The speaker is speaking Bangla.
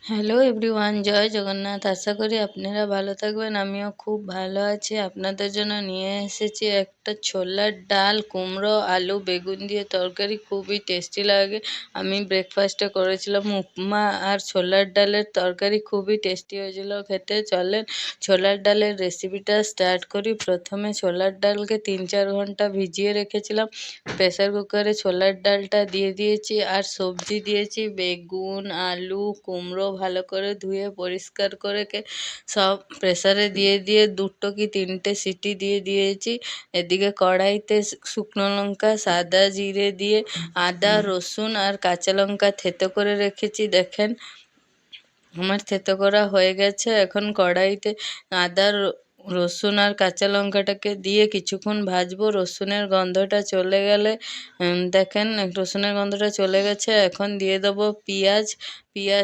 হ্যালো এভরিওয়ান, জয় জগন্নাথ। আশা করি আপনারা ভালো থাকবেন। আমিও খুব ভালো আছি। আপনাদের জন্য নিয়ে এসেছি একটা ছোলার ডাল, কুমড়ো, আলু, বেগুন দিয়ে তরকারি, খুবই টেস্টি লাগে। আমি ব্রেকফাস্টে করেছিলাম উপমা আর ছোলার ডালের তরকারি, খুবই টেস্টি হয়েছিল খেতে। চলেন ছোলার ডালের রেসিপিটা স্টার্ট করি। প্রথমে ছোলার ডালকে 3-4 ঘন্টা ভিজিয়ে রেখেছিলাম। প্রেসার কুকারে ছোলার ডালটা দিয়ে দিয়েছি আর সবজি দিয়েছি, বেগুন, আলু, কুমড়ো ভালো করে ধুয়ে পরিষ্কার করে সব প্রেসারে দিয়ে 2 কি 3টে সিটি দিয়ে দিয়েছি। এদিকে কড়াইতে শুকনো লঙ্কা, সাদা জিরে দিয়ে আদা, রসুন আর কাঁচা লঙ্কা থেতো করে রেখেছি। দেখেন আমার থেতো করা হয়ে গেছে। এখন কড়াইতে আদা, রসুন আর কাঁচা লঙ্কাটাকে দিয়ে কিছুক্ষণ ভাজবো। রসুনের গন্ধটা চলে গেলে দেখেন রসুনের গন্ধটা চলে গেছে। এখন দিয়ে দেবো পেঁয়াজ দিয়ে